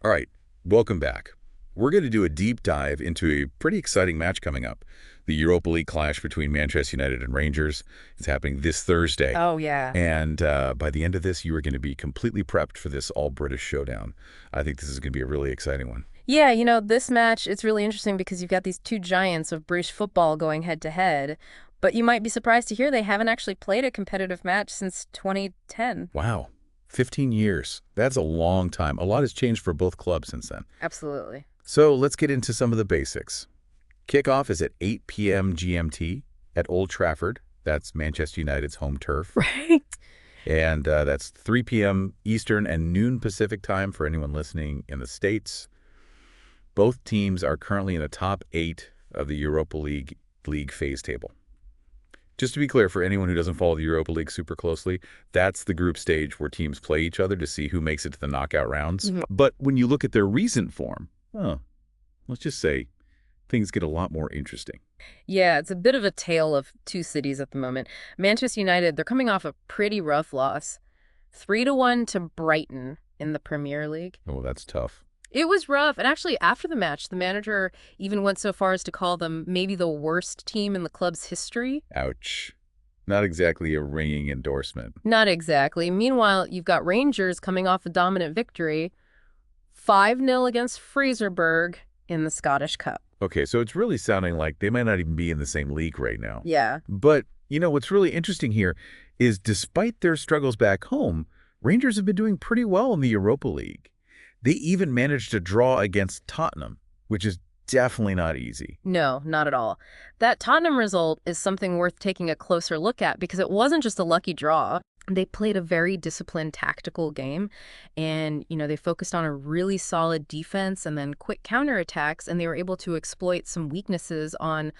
All right, welcome back. We're going to do a deep dive into a pretty exciting match coming up. The Europa League clash between Manchester United and Rangers. It's happening this Thursday. Oh, yeah. And by the end of this, you are going to be completely prepped for this all-British showdown. I think this is going to be a really exciting one. Yeah, this match, it's really interesting because you've got these two giants of British football going head-to-head, but you might be surprised to hear they haven't actually played a competitive match since 2010. Wow, 15 years. That's a long time. A lot has changed for both clubs since then. Absolutely. So let's get into some of the basics. Kickoff is at 8 p.m. GMT at Old Trafford. That's Manchester United's home turf. Right. And that's 3 p.m. Eastern and noon Pacific time for anyone listening in the States. Both teams are currently in the top 8 of the Europa League phase table. Just to be clear, for anyone who doesn't follow the Europa League super closely, that's the group stage where teams play each other to see who makes it to the knockout rounds. Mhm. But when you look at their recent form, let's just say things get a lot more interesting. Yeah, it's a bit of a tale of two cities at the moment. Manchester United, they're coming off a pretty rough loss. 3-1 to Brighton in the Premier League. Oh, that's tough. It was rough. And actually, after the match, the manager even went so far as to call them maybe the worst team in the club's history. Ouch. Not exactly a ringing endorsement. Not exactly. Meanwhile, you've got Rangers coming off a dominant victory, 5-0 against Fraserburgh in the Scottish Cup. Okay, so it's really sounding like they might not even be in the same league right now. Yeah. But, what's really interesting here is despite their struggles back home, Rangers have been doing pretty well in the Europa League. They even managed to draw against Tottenham, which is definitely not easy. No, not at all. That Tottenham result is something worth taking a closer look at because it wasn't just a lucky draw. They played a very disciplined tactical game and, they focused on a really solid defense and then quick counterattacks, and they were able to exploit some weaknesses on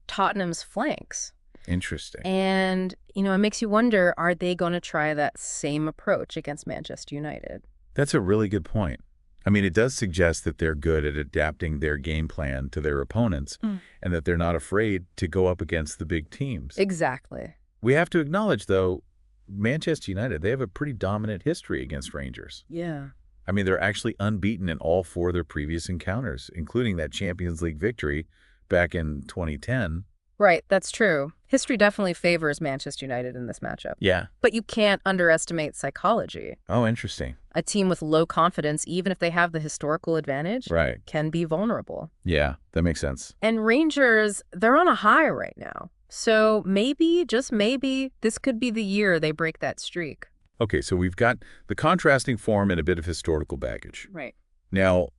Tottenham's flanks. Interesting. And, it makes you wonder, are they going to try that same approach against Manchester United? That's a really good point. I mean, it does suggest that they're good at adapting their game plan to their opponents and that they're not afraid to go up against the big teams. Exactly. We have to acknowledge, though, Manchester United, they have a pretty dominant history against Rangers. Yeah. I mean, they're actually unbeaten in all 4 of their previous encounters, including that Champions League victory back in 2010. Right, that's true. History definitely favors Manchester United in this matchup. Yeah. But you can't underestimate psychology. Oh, interesting. A team with low confidence, even if they have the historical advantage, Right. can be vulnerable. Yeah, that makes sense. And Rangers, they're on a high right now. So maybe, just maybe, this could be the year they break that streak. Okay, so we've got the contrasting form and a bit of historical baggage. Right. Now,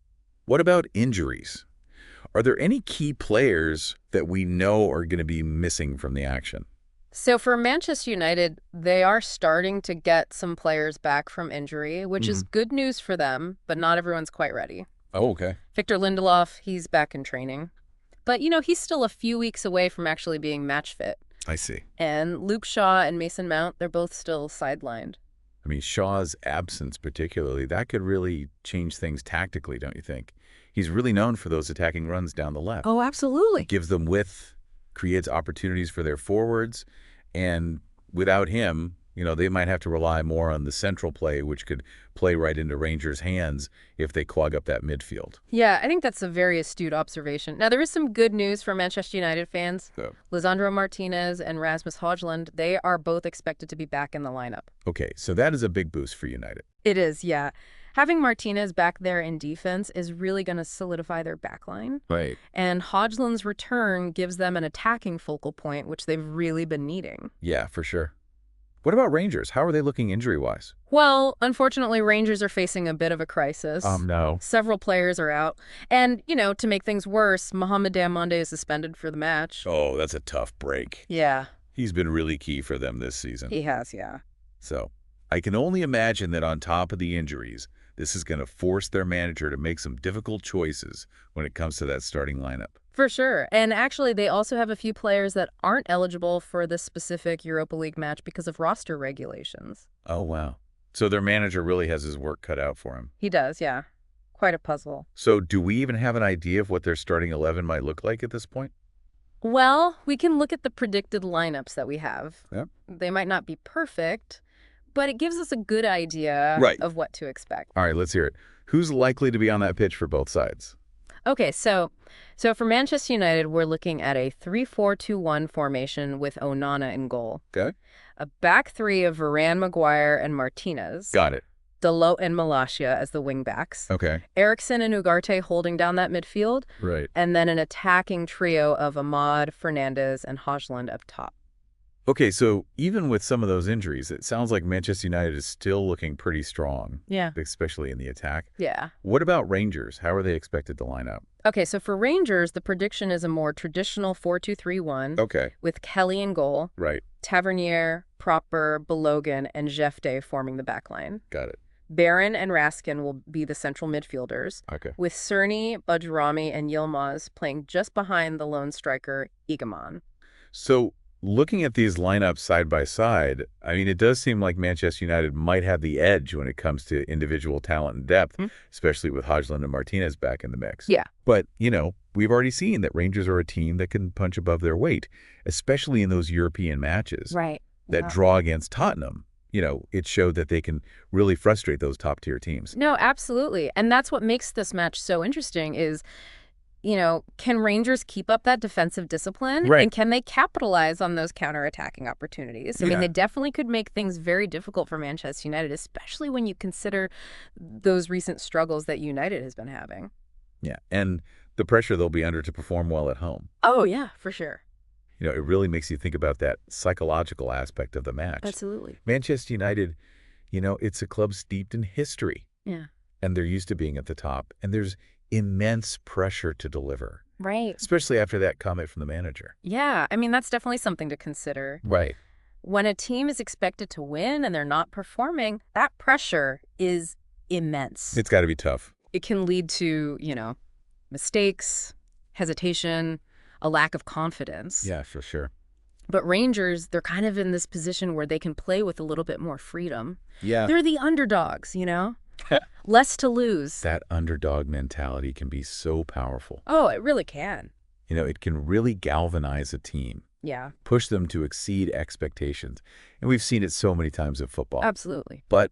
what about injuries? Are there any key players that we know are going to be missing from the action? So for Manchester United, they are starting to get some players back from injury, which is good news for them, but not everyone's quite ready. Oh, okay. Victor Lindelof, he's back in training. But, he's still a few weeks away from actually being match fit. I see. And Luke Shaw and Mason Mount, they're both still sidelined. I mean, Shaw's absence particularly, that could really change things tactically, don't you think? He's really known for those attacking runs down the left. Oh, absolutely. Gives them width, creates opportunities for their forwards, and without him, they might have to rely more on the central play, which could play right into Rangers' hands if they clog up that midfield. Yeah, I think that's a very astute observation. Now, there is some good news for Manchester United fans. So, Lisandro Martinez and Rasmus Højlund, they are both expected to be back in the lineup. okay, so that is a big boost for United. It is, yeah. Having Martinez back there in defense is really going to solidify their backline. Right. And Højlund's return gives them an attacking focal point, which they've really been needing. Yeah, for sure. What about Rangers? How are they looking injury-wise? Well, unfortunately, Rangers are facing a bit of a crisis. No. Several players are out. And, to make things worse, Mohamed Diamonde is suspended for the match. Oh, that's a tough break. Yeah, He's been really key for them this season. he has, yeah. So, I can only imagine that on top of the injuries, this is going to force their manager to make some difficult choices when it comes to that starting lineup. For sure. And actually, they also have a few players that aren't eligible for this specific Europa League match because of roster regulations. Oh, wow. So their manager really has his work cut out for him. He does, yeah. Quite a puzzle. So do we even have an idea of what their starting 11 might look like at this point? Well, we can look at the predicted lineups that we have. Yep. They might not be perfect, but it gives us a good idea Right. of what to expect. All right, let's hear it. Who's likely to be on that pitch for both sides? Okay, so for Manchester United, we're looking at a 3-4-2-1 formation with Onana in goal. Okay. A back three of Varane, Maguire, and Martinez. Got it. Dalot and Malacia as the wingbacks. Okay. Eriksen and Ugarte holding down that midfield. Right. And then an attacking trio of Ahmad, Fernandez, and Hojlund up top. Okay, so even with some of those injuries, it sounds like Manchester United is still looking pretty strong, Yeah. especially in the attack. Yeah. What about Rangers? How are they expected to line up? Okay, so for Rangers, the prediction is a more traditional 4-2-3-1 Okay. with Kelly in goal, Right. Tavernier, Proper, Balogun, and Jefte forming the backline. Got it. Barron and Raskin will be the central midfielders, Okay. with Cerny, Bajrami, and Yilmaz playing just behind the lone striker, Igaman. So looking at these lineups side by side, I mean, it does seem like Manchester United might have the edge when it comes to individual talent and depth, especially with Hojlund and Martinez back in the mix. Yeah. But, we've already seen that Rangers are a team that can punch above their weight, especially in those European matches Right. that draw against Tottenham. It showed that they can really frustrate those top-tier teams. No, absolutely. And that's what makes this match so interesting is, can Rangers keep up that defensive discipline? Right. And can they capitalize on those counterattacking opportunities? I mean, they definitely could make things very difficult for Manchester United, especially when you consider those recent struggles that United has been having. Yeah, and the pressure they'll be under to perform well at home. Oh, yeah, for sure. It really makes you think about that psychological aspect of the match. Absolutely. Manchester United, it's a club steeped in history. Yeah. And they're used to being at the top. And there's immense pressure to deliver, Right. especially after that comment from the manager. Yeah, I mean, that's definitely something to consider. Right. When a team is expected to win and they're not performing, that pressure is immense. It's got to be tough. It can lead to, mistakes, hesitation, a lack of confidence. Yeah, for sure. But Rangers, they're kind of in this position where they can play with a little bit more freedom. Yeah. They're the underdogs, less to lose. That underdog mentality can be so powerful. Oh, it really can. It can really galvanize a team, Yeah, push them to exceed expectations. And we've seen it so many times in football. absolutely. But,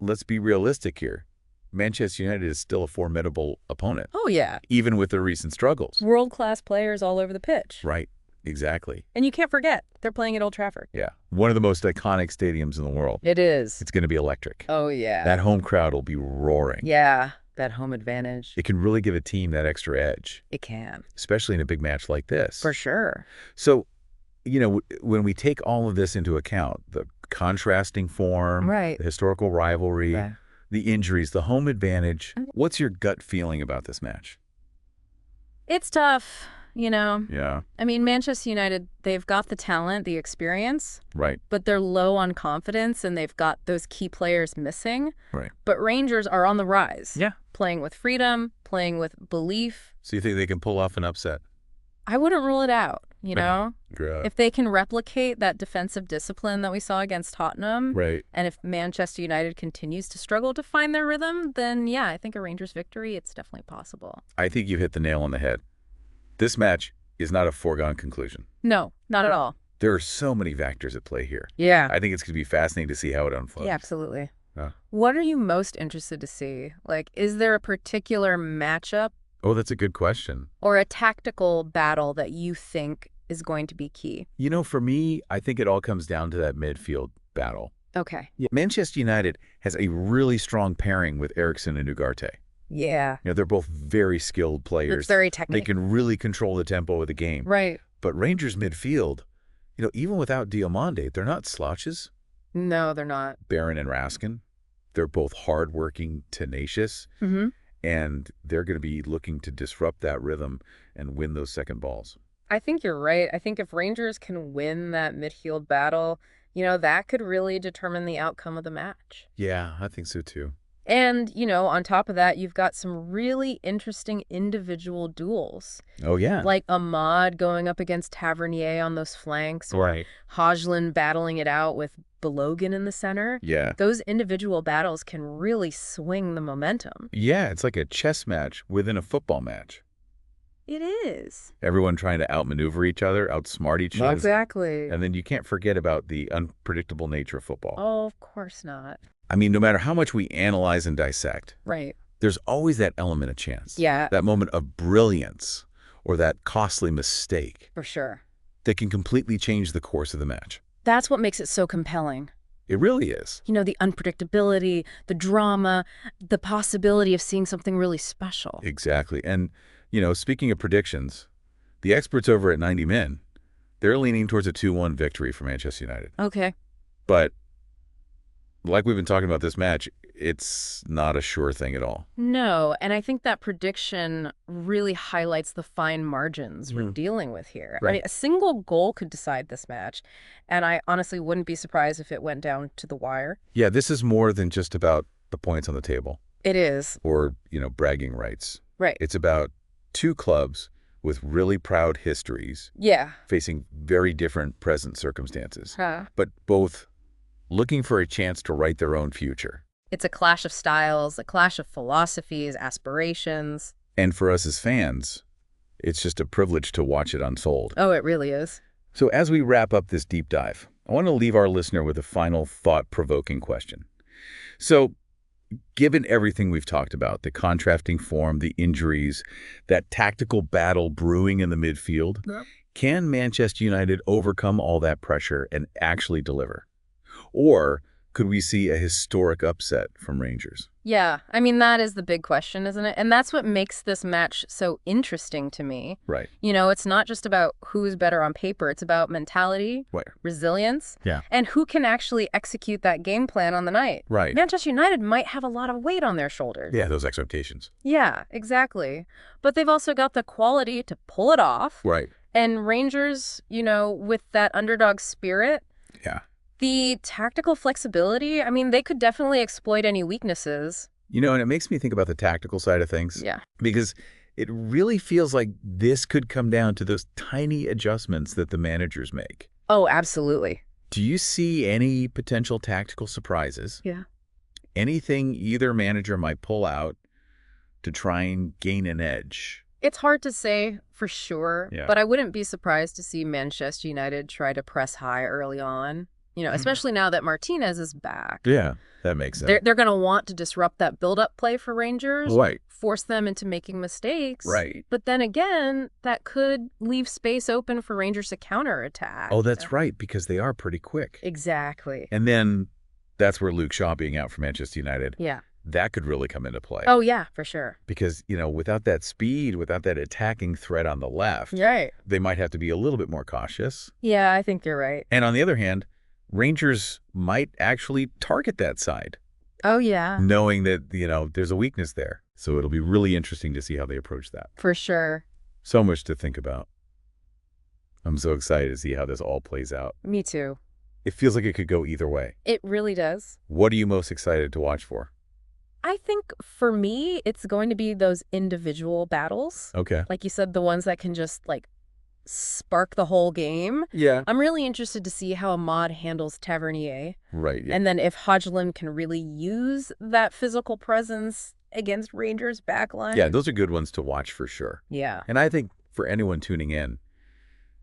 let's be realistic here. Manchester United is still a formidable opponent, Oh, yeah. even with their recent struggles. World-class players all over the pitch. Right. Exactly. And you can't forget, they're playing at Old Trafford. Yeah. One of the most iconic stadiums in the world. It is. It's going to be electric. Oh, yeah. That home crowd will be roaring. Yeah, that home advantage. It can really give a team that extra edge, It can. especially in a big match like this. For sure. So, when we take all of this into account, the contrasting form, Right. the historical rivalry, Right. the injuries, the home advantage, what's your gut feeling about this match? It's tough, Yeah. I mean, Manchester United, they've got the talent, the experience, Right. but they're low on confidence and they've got those key players missing. Right. But Rangers are on the rise. Yeah. Playing with freedom, playing with belief. So you think they can pull off an upset? I wouldn't rule it out, Right. If they can replicate that defensive discipline that we saw against Tottenham, Right. and if Manchester United continues to struggle to find their rhythm, then yeah, I think a Rangers victory, it's definitely possible. I think you hit the nail on the head. This match is not a foregone conclusion. No, not at all. There are so many factors at play here. Yeah. I think it's going to be fascinating to see how it unfolds. Yeah, absolutely. Yeah. What are you most interested to see? Like, is there a particular matchup Oh, that's a good question. or a tactical battle that you think is going to be key? For me, I think it all comes down to that midfield battle. Okay. Yeah. Manchester United has a really strong pairing with Eriksen and Ugarte. Yeah. They're both very skilled players. It's very They technical. can really control the tempo of the game. Right. But Rangers midfield, even without Diomande, they're not slouches. No, they're not. Barron and Raskin, they're both hardworking, tenacious, Mm-hmm. and they're going to be looking to disrupt that rhythm and win those second balls. I think you're right. I think if Rangers can win that midfield battle, that could really determine the outcome of the match. Yeah, I think so too. And, on top of that, you've got some really interesting individual duels. Oh, yeah. Like Ahmad going up against Tavernier on those flanks, or Right. Hojlund battling it out with Balogun in the center. Yeah. Those individual battles can really swing the momentum. Yeah, it's like a chess match within a football match. It is. Everyone trying to outmaneuver each other, outsmart each other. Exactly. And then you can't forget about the unpredictable nature of football. Oh, of course not. I mean, no matter how much we analyze and dissect, Right. there's always that element of chance. Yeah, That moment of brilliance or that costly mistake for sure. that can completely change the course of the match. That's what makes it so compelling. It really is. You know, the unpredictability, the drama, the possibility of seeing something really special. Exactly. And, speaking of predictions, the experts over at 90 Min, they're leaning towards a 2-1 victory for Manchester United. Okay. But like we've been talking about this match, it's not a sure thing at all. No, and I think that prediction really highlights the fine margins we're dealing with here. I Right. mean, a single goal could decide this match, and I honestly wouldn't be surprised if it went down to the wire. Yeah, this is more than just about the points on the table It is. or, bragging rights. Right. It's about two clubs with really proud histories Yeah. facing very different present circumstances, Huh. but both looking for a chance to write their own future. It's a clash of styles, a clash of philosophies, aspirations. And for us as fans, it's just a privilege to watch it unfold. Oh, it really is. So as we wrap up this deep dive, I want to leave our listener with a final thought-provoking question. So, given everything we've talked about, the contrasting form, the injuries, that tactical battle brewing in the midfield, can Manchester United overcome all that pressure and actually deliver? Or could we see a historic upset from Rangers? Yeah, I mean, that is the big question, isn't it? And that's what makes this match so interesting to me. Right. You know, it's not just about who's better on paper. It's about mentality, Where? resilience, Yeah. and who can actually execute that game plan on the night. Right. Manchester United might have a lot of weight on their shoulders. Yeah, those expectations. Yeah, exactly. But they've also got the quality to pull it off. Right. And Rangers, with that underdog spirit, Yeah. the tactical flexibility, I mean, they could definitely exploit any weaknesses. And it makes me think about the tactical side of things. Yeah. Because it really feels like this could come down to those tiny adjustments that the managers make. Oh, absolutely. Do you see any potential tactical surprises? Yeah. Anything either manager might pull out to try and gain an edge? It's hard to say for sure, Yeah. but I wouldn't be surprised to see Manchester United try to press high early on, especially now that Martinez is back. Yeah, that makes sense. They're going to want to disrupt that build-up play for Rangers, Right. force them into making mistakes. Right. But then again, that could leave space open for Rangers to counterattack. Oh, that's right, because they are pretty quick. Exactly. And then that's where Luke Shaw being out for Manchester United, Yeah. that could really come into play. Oh, yeah, for sure. Because, without that speed, without that attacking threat on the left, Right. they might have to be a little bit more cautious. Yeah, I think you're right. And on the other hand, Rangers might actually target that side, Oh, yeah, knowing that, there's a weakness there. So it'll be really interesting to see how they approach that. for sure. So much to think about. I'm so excited to see how this all plays out. Me too. It feels like it could go either way. It really does. What are you most excited to watch for? I think for me, it's going to be those individual battles. Okay. Like you said, the ones that can just spark the whole game. Yeah. I'm really interested to see how Ahmad handles Tavernier. Right. Yeah. And then if Hodgland can really use that physical presence against Rangers' backline. Yeah, those are good ones to watch for sure. Yeah. And I think for anyone tuning in,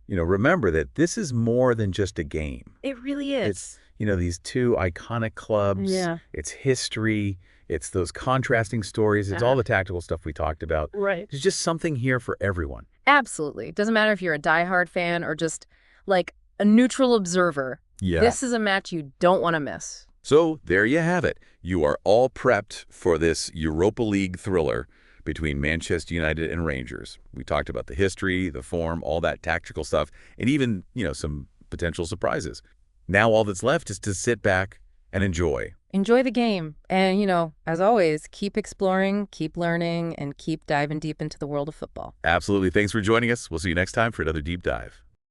remember that this is more than just a game. It really is. It's, these two iconic clubs. Yeah. It's history. It's those contrasting stories. It's all the tactical stuff we talked about. Right. There's just something here for everyone. Absolutely. Doesn't matter if you're a diehard fan or just a neutral observer. Yeah. This is a match you don't want to miss. So there you have it. You are all prepped for this Europa League thriller between Manchester United and Rangers. We talked about the history, the form, all that tactical stuff, and even, some potential surprises. Now all that's left is to sit back and enjoy. Enjoy the game. And, as always, keep exploring, keep learning, and keep diving deep into the world of football. Absolutely. Thanks for joining us. We'll see you next time for another deep dive.